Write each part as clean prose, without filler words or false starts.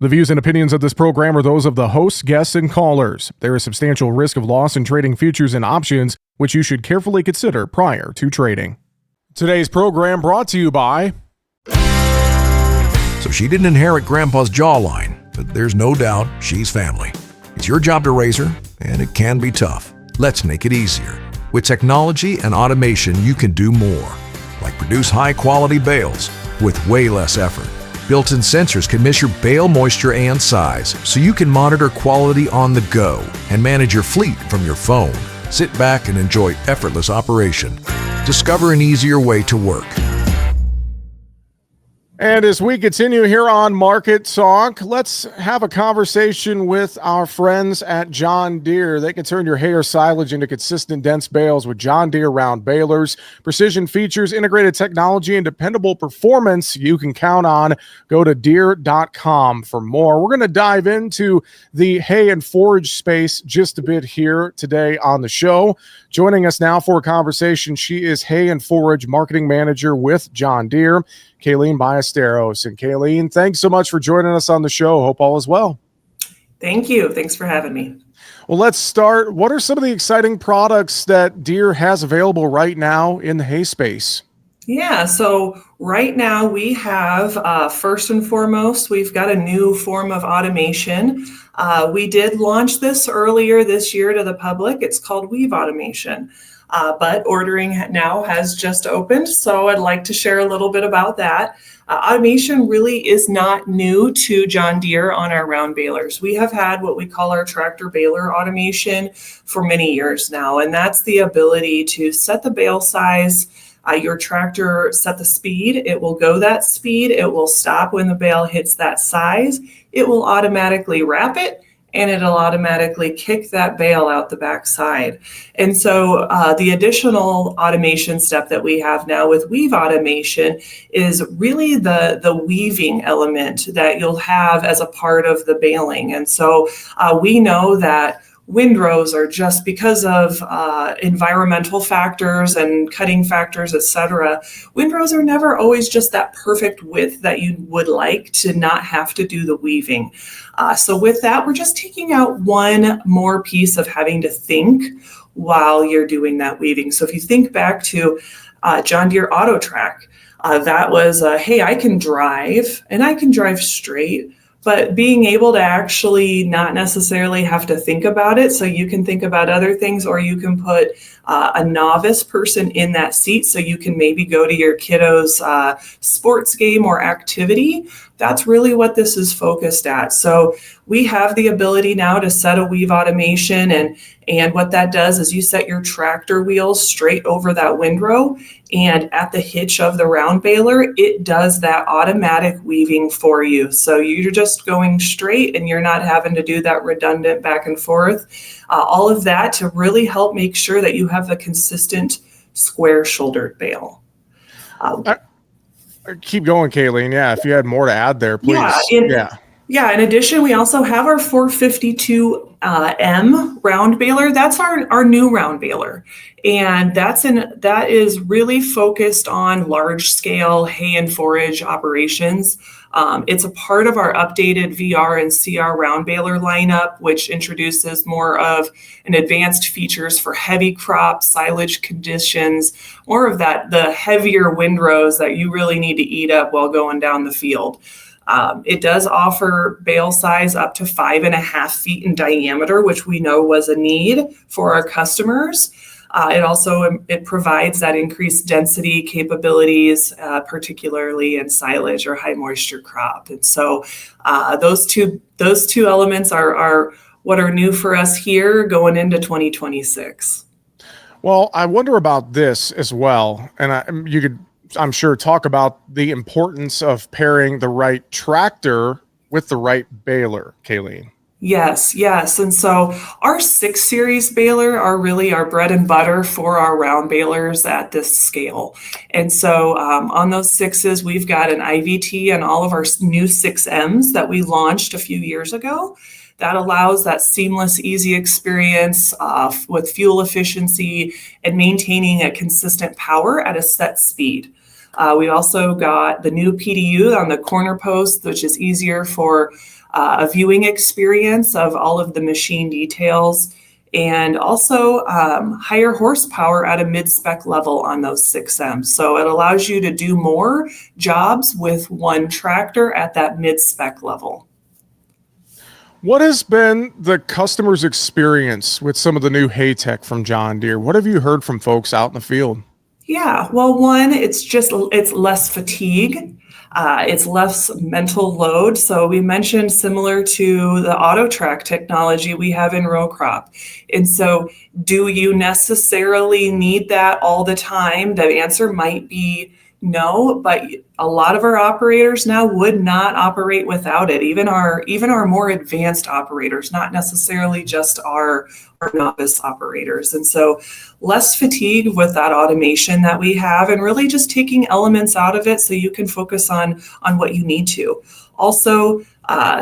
The views and opinions of this program are those of the hosts, guests, and callers. There is substantial risk of loss in trading futures and options, which you should carefully consider prior to trading. Today's program brought to you by... So she didn't inherit Grandpa's jawline, but there's no doubt she's family. It's your job to raise her, and it can be tough. Let's make it easier. With technology and automation, you can do more, like produce high-quality bales with way less effort. Built-in sensors can measure bale moisture and size, so you can monitor quality on the go and manage your fleet from your phone. Sit back and enjoy effortless operation. Discover an easier way to work. And as we continue here on Market Talk, let's have a conversation with our friends at John Deere. They can turn your hay or silage into consistent, dense bales with John Deere round balers. Precision features, integrated technology, and dependable performance you can count on. Go to Deere.com for more. We're going to dive into the hay and forage space just a bit here today on the show. Joining us now for a conversation, she is hay and forage marketing manager with John Deere, Kayleen Ballesteros. And Kayleen, thanks so much for joining us on the show. Hope all is well. Thank you. Thanks for having me. Well, let's start. What are some of the exciting products that Deere has available right now in the hay space? Yeah, so right now we have, first and foremost, we've got a new form of automation. We did launch this earlier this year to the public. It's called weave automation. But ordering now has just opened, so I'd like to share a little bit about that. Automation really is not new to John Deere on our round balers. We have had what we call our tractor baler automation for many years now, and that's the ability to set the bale size. Your tractor set the speed, it will go that speed, it will stop when the bale hits that size, it will automatically wrap it, and it'll automatically kick that bale out the backside. And so the additional automation step that we have now with weave automation is really the weaving element that you'll have as a part of the baling. And so we know that windrows are just because of environmental factors and cutting factors, et cetera. Windrows are never always just that perfect width that you would like to not have to do the weaving. So with that, we're just taking out one more piece of having to think while you're doing that weaving. So if you think back to John Deere Auto Track, that was, hey, I can drive and I can drive straight. But being able to actually not necessarily have to think about it, so you can think about other things, or you can put a novice person in that seat so you can maybe go to your kiddo's sports game or activity. That's really what this is focused at. So we have the ability now to set a weave automation, and what that does is you set your tractor wheels straight over that windrow, and at the hitch of the round baler, it does that automatic weaving for you. So you're just going straight and you're not having to do that redundant back and forth. All of that to really help make sure that you have a consistent square-shouldered bale. Keep going, Kayleen. Yeah, if you had more to add there, please. Yeah, in addition, we also have our 452M round baler. That's our new round baler. And that is really focused on large scale hay and forage operations. It's a part of our updated VR and CR round baler lineup, which introduces more of an advanced features for heavy crop silage conditions, more of the heavier windrows that you really need to eat up while going down the field. It does offer bale size up to 5.5 feet in diameter, which we know was a need for our customers. It provides that increased density capabilities, particularly in silage or high moisture crop. And so those two elements are what are new for us here going into 2026. Well, I wonder about this as well, and you could, I'm sure, talk about the importance of pairing the right tractor with the right baler, Kayleen. Yes. And so our 6 series baler are really our bread and butter for our round balers at this scale. And so on those 6s, we've got an IVT and all of our new 6Ms that we launched a few years ago. That allows that seamless, easy experience with fuel efficiency and maintaining a consistent power at a set speed. We also got the new PDU on the corner post, which is easier for a viewing experience of all of the machine details, and also higher horsepower at a mid-spec level on those 6Ms. So it allows you to do more jobs with one tractor at that mid-spec level. What has been the customer's experience with some of the new hay tech from John Deere? What have you heard from folks out in the field? Yeah, well, one, it's less fatigue. It's less mental load. So we mentioned similar to the auto track technology we have in row crop. And so do you necessarily need that all the time? The answer might be no, but a lot of our operators now would not operate without it. Even our more advanced operators, not necessarily just our novice operators. And so less fatigue with that automation that we have, and really just taking elements out of it so you can focus on what you need to. Also,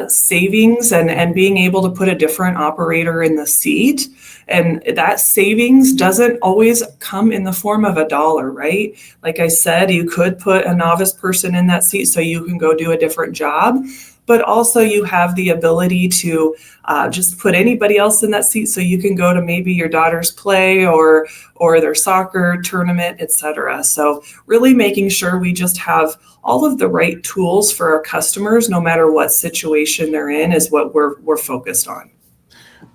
savings and being able to put a different operator in the seat. And that savings doesn't always come in the form of a dollar, right? Like I said, you could put a novice person in that seat so you can go do a different job, but also you have the ability to just put anybody else in that seat so you can go to maybe your daughter's play or their soccer tournament, etc. So really making sure we just have all of the right tools for our customers, no matter what situation they're in, is what we're focused on.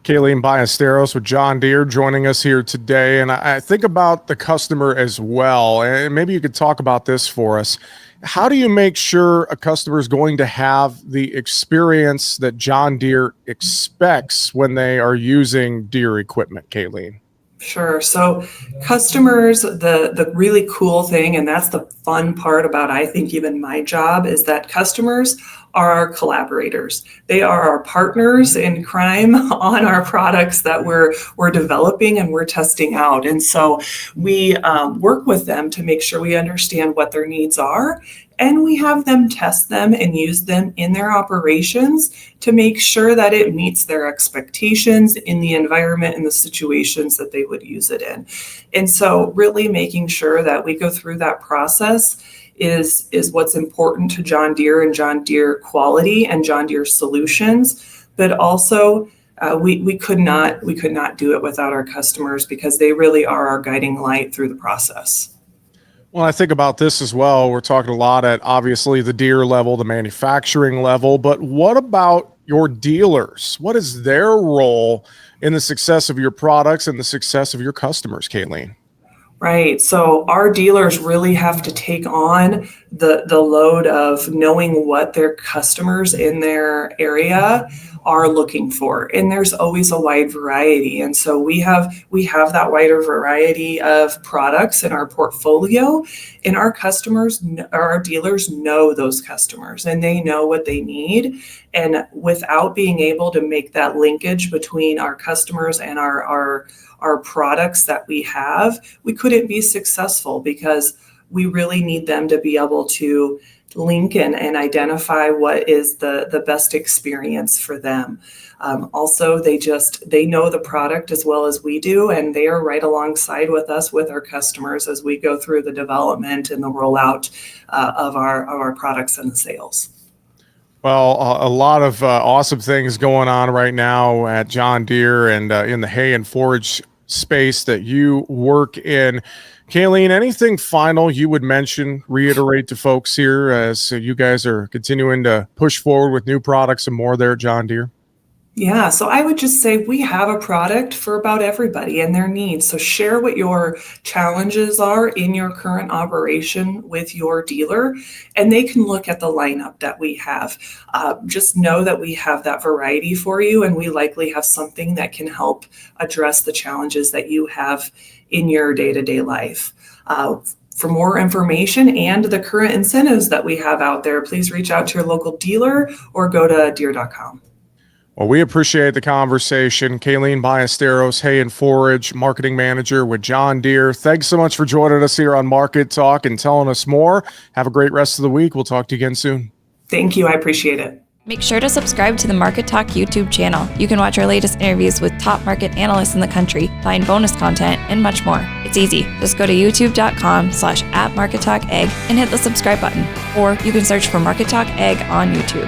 Kayleen Ballesteros with John Deere joining us here today. And I think about the customer as well. And maybe you could talk about this for us. How do you make sure a customer is going to have the experience that John Deere expects when they are using Deere equipment, Kayleen? Sure. So customers, the really cool thing, and that's the fun part about, I think, even my job, is that customers are our collaborators. They are our partners in crime on our products that we're developing and we're testing out. And so we work with them to make sure we understand what their needs are, and we have them test them and use them in their operations to make sure that it meets their expectations in the environment and the situations that they would use it in. And so really making sure that we go through that process is what's important to John Deere and John Deere quality and John Deere solutions. But also we could not do it without our customers, because they really are our guiding light through the process. Well, I think about this as well. We're talking a lot at obviously the Deere level, the manufacturing level, but what about your dealers? What is their role in the success of your products and the success of your customers, Kayleen? Right. So our dealers really have to take on the load of knowing what their customers in their area are looking for. And there's always a wide variety. And so we have that wider variety of products in our portfolio, and our customers, our dealers know those customers and they know what they need. And without being able to make that linkage between our customers and our products that we have, we couldn't be successful, because we really need them to be able to link and identify what is the best experience for them. Also, they know the product as well as we do, and they are right alongside with us, with our customers, as we go through the development and the rollout of our products and the sales. Well, a lot of awesome things going on right now at John Deere and in the hay and forage space that you work in. Kayleen, anything final you would mention, reiterate to folks here as you guys are continuing to push forward with new products and more there at John Deere? Yeah, so I would just say we have a product for about everybody and their needs. So share what your challenges are in your current operation with your dealer, and they can look at the lineup that we have. Just know that we have that variety for you, and we likely have something that can help address the challenges that you have in your day-to-day life. For more information and the current incentives that we have out there, please reach out to your local dealer or go to Deere.com. Well, we appreciate the conversation. Kayleen Ballesteros, Hay and Forage Marketing Manager with John Deere. Thanks so much for joining us here on Market Talk and telling us more. Have a great rest of the week. We'll talk to you again soon. Thank you. I appreciate it. Make sure to subscribe to the Market Talk YouTube channel. You can watch our latest interviews with top market analysts in the country, find bonus content, and much more. It's easy. Just go to youtube.com/@MarketTalkAg and hit the subscribe button. Or you can search for Market Talk Ag on YouTube.